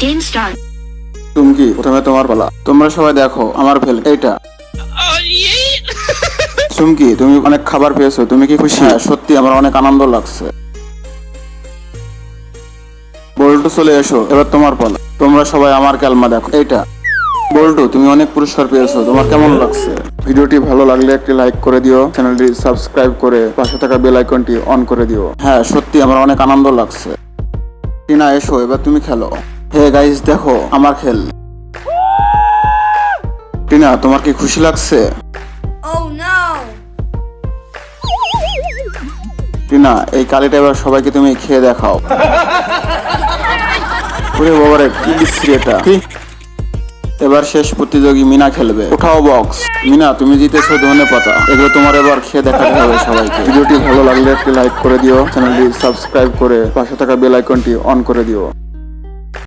10 star. চুমকি, প্রথমে তোমার পালা। তোমরা সবাই দেখো আমার ফেল এইটা। চুমকি, তুমি অনেক খাবার পেয়েছো, তুমি কি খুশি? হ্যাঁ, সত্যি আমার অনেক আনন্দ লাগছে। বল্টু, চলে এসো, এবার তোমার পালা। তোমরা সবাই আমার ক্যালমা দেখো এইটা। বল্টু, তুমি অনেক পুরস্কার পেয়েছো, তোমার কেমন লাগছে? ভিডিওটি ভালো লাগলে একটি লাইক করে দিও, চ্যানেলটি সাবস্ক্রাইব করে পাশে থাকা বেল আইকনটি অন করে দিও। হ্যাঁ, সত্যি আমার অনেক আনন্দ লাগছে। টিনা, এসো, এবার তুমি খেলো। হে গাইস, দেখো আমার খেল। টিনা, তোমার কি খুশি লাগছে? Oh no! টিনা, এই কালিটা এবার সবাইকে তুমি খেয়ে দেখাও। ওরে বাবারে, কি বিশ্রী এটা। এবার শেষ প্রতিযোগী মিনা খেলবে। উঠাও বক্স। মিনা, তুমি জিতেছো ধনেপাতা। এগুলো তোমার এবার খেয়ে দেখাতে হবে সবাইকে। ভিডিওটি ভালো লাগলে একটি লাইক করে দিও, চ্যানেলটি সাবস্ক্রাইব করে পাশে থাকা বেল আইকনটি অন করে দিও।